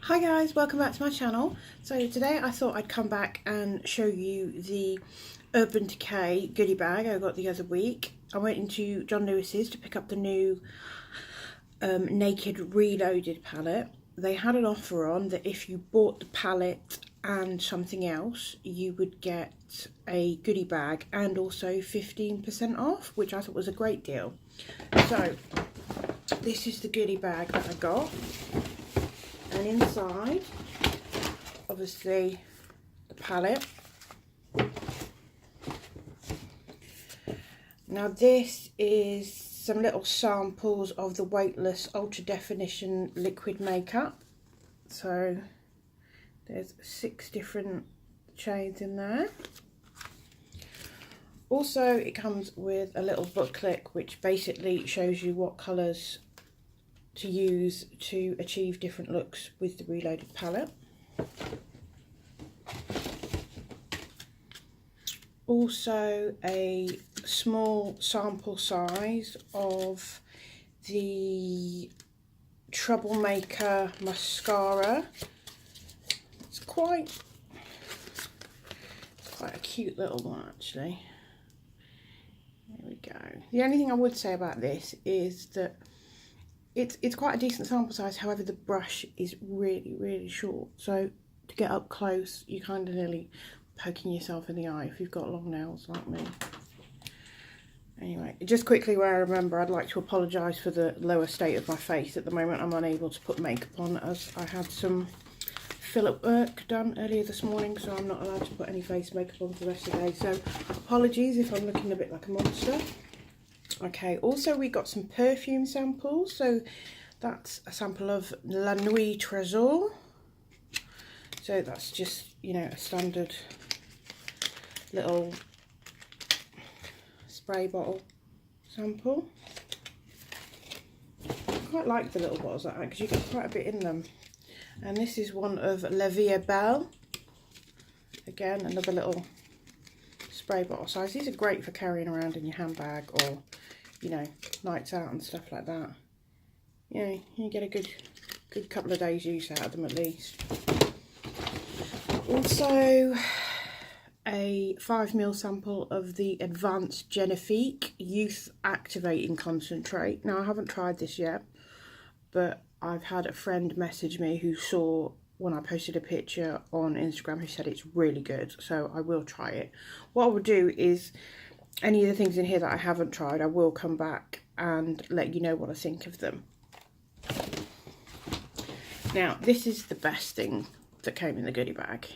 Hi guys, welcome back to my channel. So today I thought I'd come back and show you the Urban Decay goodie bag I got the other week. I went into John Lewis's to pick up the new Naked Reloaded palette. They had an offer on that if you bought the palette and something else, you would get a goodie bag and also 15% off, which I thought was a great deal. So this is the goodie bag that I got. And inside, obviously, the palette. Now this is some little samples of the Weightless Ultra Definition Liquid Makeup. So there's 6 different shades in there. Also, it comes with a little booklet which basically shows you what colours to use to achieve different looks with the Reloaded palette. Also a small sample size of the Troublemaker mascara. It's quite a cute little one actually. There we go. The only thing I would say about this is that it's quite a decent sample size, however the brush is really short, so to get up close you kind of nearly poking yourself in the eye if you've got long nails like me. Anyway, just quickly where I remember, I'd like to apologise for the lower state of my face. At the moment I'm unable to put makeup on as I had some fill-up work done earlier this morning, so I'm not allowed to put any face makeup on for the rest of the day, so apologies if I'm looking a bit like a monster. Okay, also we got some perfume samples. So that's a sample of La Nuit Trésor. So that's just, you know, a standard little spray bottle sample. I quite like the little bottles like that because you get quite a bit in them. And this is one of La Vie Est Belle. Again, another little spray bottle size. These are great for carrying around in your handbag or, you know, nights out and stuff like that. You know, you get a good couple of days use out of them at least. Also a 5ml sample of the Advanced Genifique Youth Activating Concentrate. Now I haven't tried this yet, but I've had a friend message me who saw when I posted a picture on Instagram who said it's really good, so I will try it. What I will do is any of the things in here that I haven't tried, I will come back and let you know what I think of them. Now, this is the best thing that came in the goodie bag.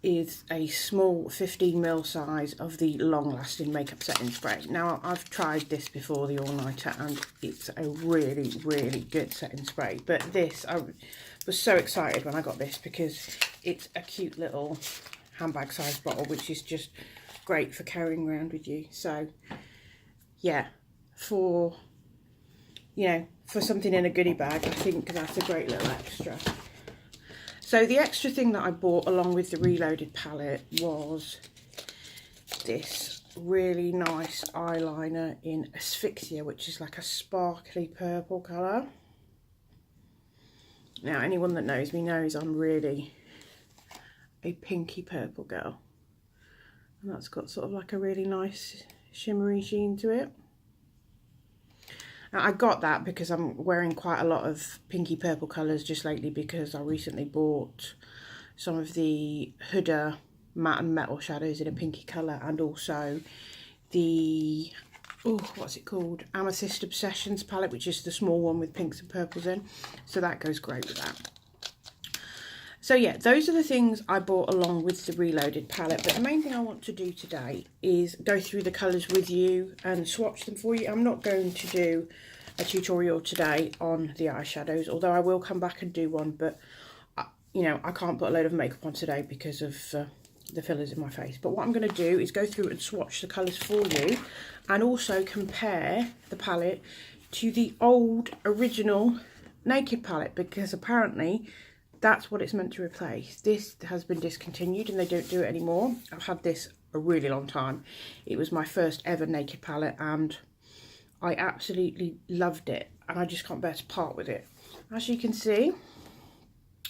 Is a small 15ml size of the long-lasting makeup setting spray. Now, I've tried this before, the all-nighter, and it's a really good setting spray. But this, I was so excited when I got this because it's a cute little handbag size bottle, which is just great for carrying around with you. So yeah, for, you know, for something in a goodie bag, I think that's a great little extra. So the extra thing that I bought along with the Reloaded palette was this really nice eyeliner in Asphyxia, which is like a sparkly purple colour. Now, anyone that knows me knows I'm really a pinky purple girl. And that's got sort of like a really nice shimmery sheen to it. Now, I got that because I'm wearing quite a lot of pinky purple colours just lately because I recently bought some of the Huda matte and metal shadows in a pinky colour, and also the, oh, what's it called? Amethyst Obsessions palette, which is the small one with pinks and purples in. So that goes great with that. So yeah, those are the things I bought along with the Reloaded palette. But the main thing I want to do today is go through the colours with you and swatch them for you. I'm not going to do a tutorial today on the eyeshadows, although I will come back and do one. But, you know, I can't put a load of makeup on today because of the fillers in my face. But what I'm going to do is go through and swatch the colours for you and also compare the palette to the old original Naked palette, because apparently that's what it's meant to replace. This has been discontinued and they don't do it anymore. I've had this a really long time. It was my first ever Naked palette and I absolutely loved it, and I just can't bear to part with it. As you can see,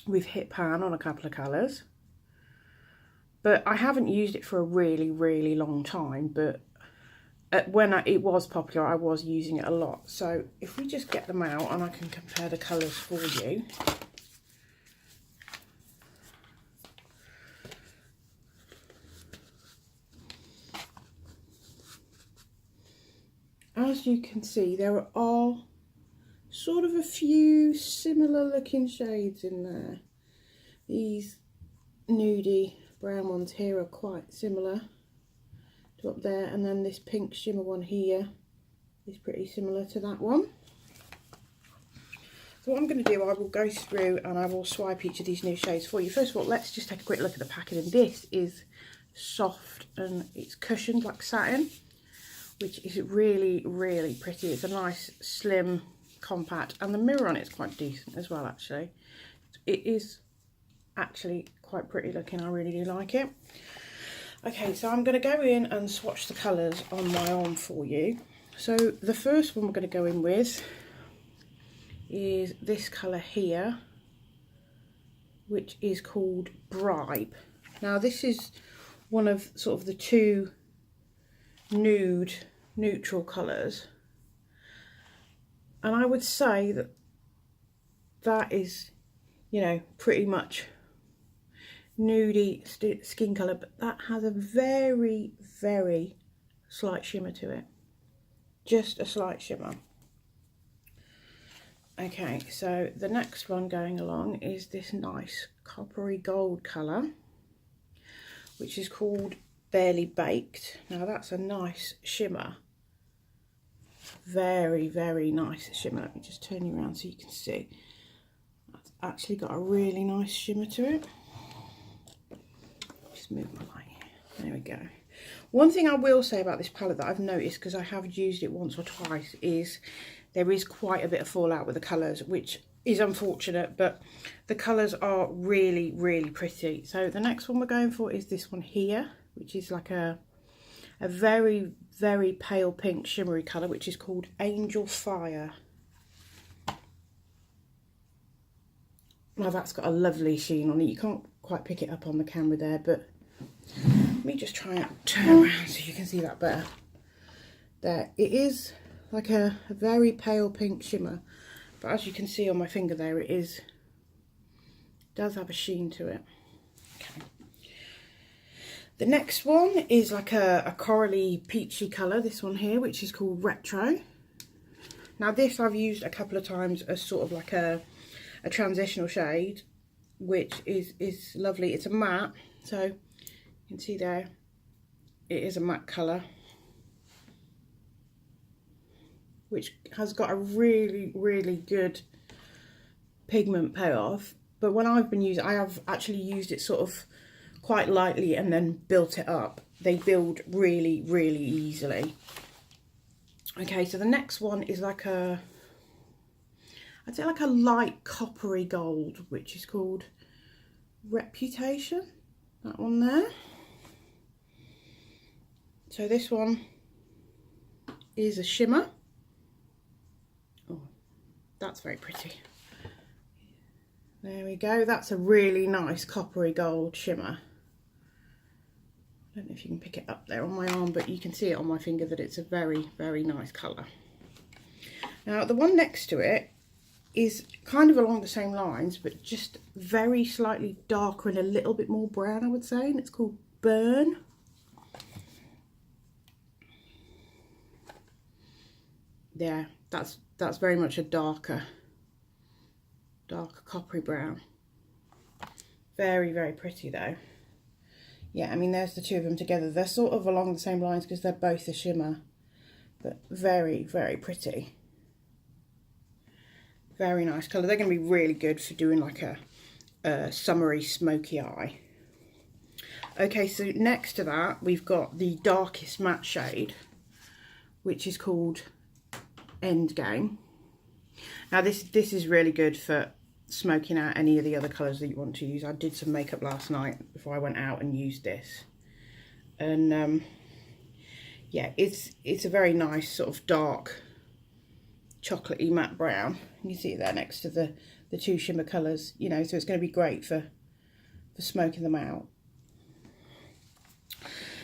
We've hit pan on a couple of colours, but I haven't used it for a really long time, but when it was popular, I was using it a lot. So if we just get them out and I can compare the colours for you. As you can see, there are sort of a few similar looking shades in there. These nudie brown ones here are quite similar to up there, and then this pink shimmer one here is pretty similar to that one. So what I'm going to do, I will go through and I will swipe each of these new shades for you. First of all, let's just take a quick look at the packaging. This is soft and it's cushioned like satin, which is really pretty. It's a nice slim compact, and the mirror on it is quite decent as well actually. It is actually quite pretty looking. I really do like it. Okay, so I'm going to go in and swatch the colours on my arm for you. So the first one we're going to go in with is this colour here, which is called Bribe. Now this is one of sort of the two neutral colours, and I would say that that is, you know, pretty much nudie skin colour, but that has a very slight shimmer to it, just a slight shimmer. Okay, so the next one going along is this nice coppery gold colour, which is called Barely Baked. Now that's a nice shimmer, very nice shimmer. Let me just turn you around so you can see. That's actually got a really nice shimmer to it. Just move my light. There we go. One thing I will say about this palette that I've noticed, because I have used it once or twice, is there is quite a bit of fallout with the colours, which is unfortunate, but the colours are really pretty. So the next one we're going for is this one here, which is like a very pale pink shimmery colour, which is called Angel Fire. Now that's got a lovely sheen on it. You can't quite pick it up on the camera there, but let me just try and turn around so you can see that better. There, it is like a very pale pink shimmer, but as you can see on my finger there, does have a sheen to it. Okay. The next one is like a corally peachy colour, this one here, which is called Retro. Now this I've used a couple of times as sort of like a transitional shade, which is lovely. It's a matte, so you can see there, it is a matte colour, which has got a really good pigment payoff. But when I've been using, I have actually used it sort of quite lightly and then built it up. They build really easily. Okay, so the next one is like I'd say like a light coppery gold, which is called Reputation. That one there. So this one is a shimmer. Oh, that's very pretty. There we go. That's a really nice coppery gold shimmer. I don't know if you can pick it up there on my arm, but you can see it on my finger that it's a very nice colour. Now the one next to it is kind of along the same lines, but just very slightly darker and a little bit more brown, I would say, and it's called Burn. Yeah, that's very much a darker coppery brown. Very pretty though. Yeah, I mean, there's the two of them together. They're sort of along the same lines because they're both a shimmer, but very pretty. Very nice colour. They're going to be really good for doing like a summery smoky eye. Okay, so next to that we've got the darkest matte shade, which is called Endgame. Now this is really good for smoking out any of the other colours that you want to use. I did some makeup last night before I went out and used this, and yeah, it's a very nice sort of dark chocolatey matte brown. You see it there next to the two shimmer colours, you know, so it's going to be great for smoking them out.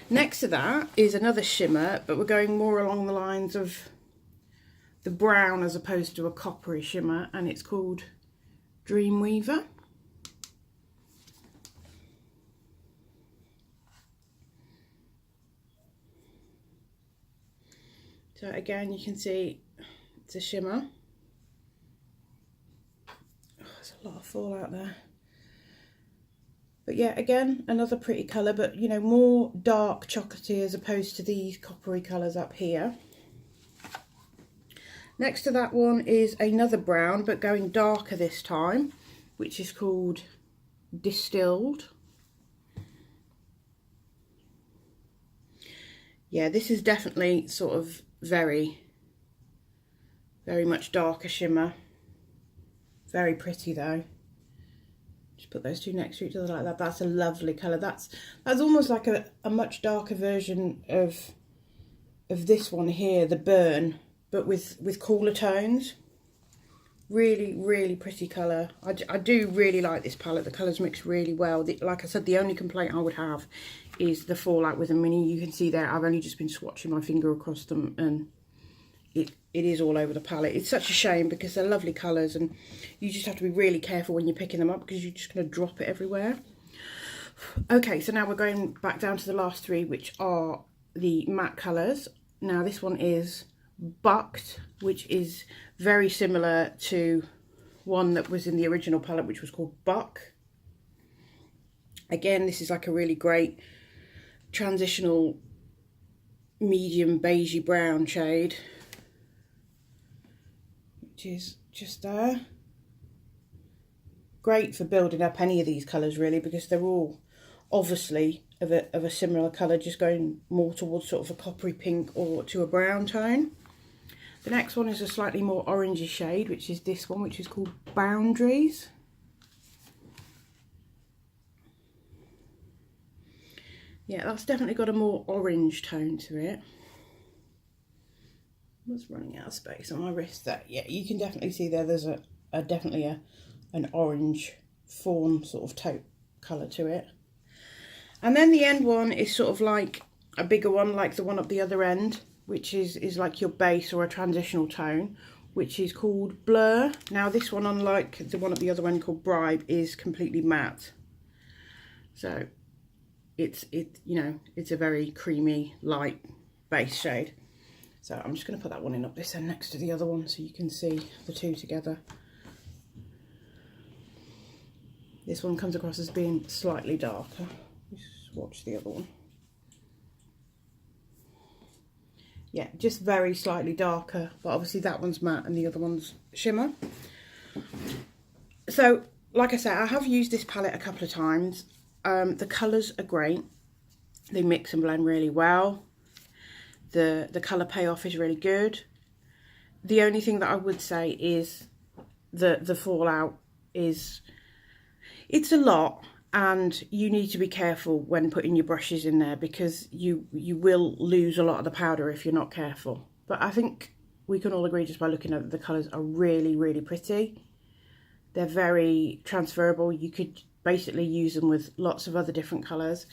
Next to that is another shimmer, but we're going more along the lines of the brown as opposed to a coppery shimmer, and it's called Dreamweaver. So again, you can see it's a shimmer. Oh, there's a lot of fallout there. But yeah, again, another pretty colour, but you know, more dark chocolatey as opposed to these coppery colours up here. Next to that one is another brown, but going darker this time, which is called Distilled. Yeah, this is definitely sort of very much darker shimmer. Very pretty though. Just put those two next to each other like that. That's a lovely colour. That's almost like a much darker version of this one here, the Burn, but with cooler tones. Really pretty colour. I do really like this palette. The colours mix really well. Like I said, the only complaint I would have is the fallout with them. You can see there, I've only just been swatching my finger across them, and it is all over the palette. It's such a shame because they're lovely colours, and you just have to be really careful when you're picking them up because you're just going to drop it everywhere. Okay, so now we're going back down to the last three, which are the matte colours. Now this one is Bucked, which is very similar to one that was in the original palette, which was called Buck. Again, this is like a really great transitional medium beigey brown shade, which is just there. Great for building up any of these colours really, because they're all obviously of a similar colour, just going more towards sort of a coppery pink or to a brown tone. The next one is a slightly more orangey shade, which is this one, which is called Boundaries. Yeah, that's definitely got a more orange tone to it. I was running out of space on my wrist there. Yeah, you can definitely see there, there's definitely an orange fawn sort of taupe colour to it. And then the end one is sort of like a bigger one, like the one up the other end, which is like your base or a transitional tone, which is called Blur. Now this one, unlike the one at the other end called Bribe, is completely matte. So it's a very creamy, light base shade. So I'm just going to put that one in up this end next to the other one so you can see the two together. This one comes across as being slightly darker. Let's swatch the other one. Yeah, just very slightly darker, but obviously that one's matte and the other one's shimmer. So, like I said, I have used this palette a couple of times. The colours are great. They mix and blend really well. The colour payoff is really good. The only thing that I would say is that the fallout is, it's a lot, and you need to be careful when putting your brushes in there because you will lose a lot of the powder if you're not careful. But I think we can all agree just by looking at it, the colours are really pretty. They're very transferable. You could basically use them with lots of other different colours.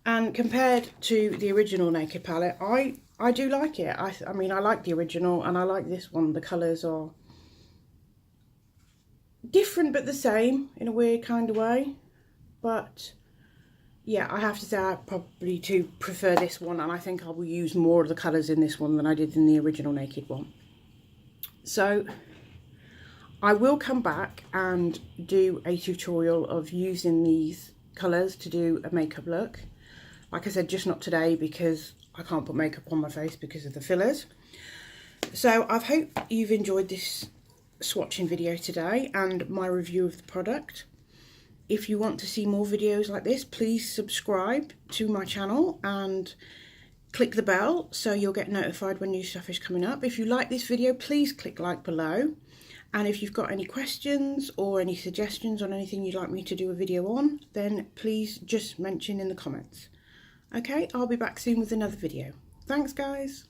And compared to the original Naked palette, I do like it. I mean, I like the original and I like this one. The colours are different but the same in a weird kind of way. But yeah, I have to say I probably do prefer this one, and I think I will use more of the colours in this one than I did in the original Naked one. So I will come back and do a tutorial of using these colours to do a makeup look. Like I said, just not today because I can't put makeup on my face because of the fillers. So I hope you've enjoyed this swatching video today and my review of the product. If you want to see more videos like this, please subscribe to my channel and click the bell so you'll get notified when new stuff is coming up. If you like this video, please click like below. And if you've got any questions or any suggestions on anything you'd like me to do a video on, then please just mention in the comments. Okay, I'll be back soon with another video. Thanks, guys.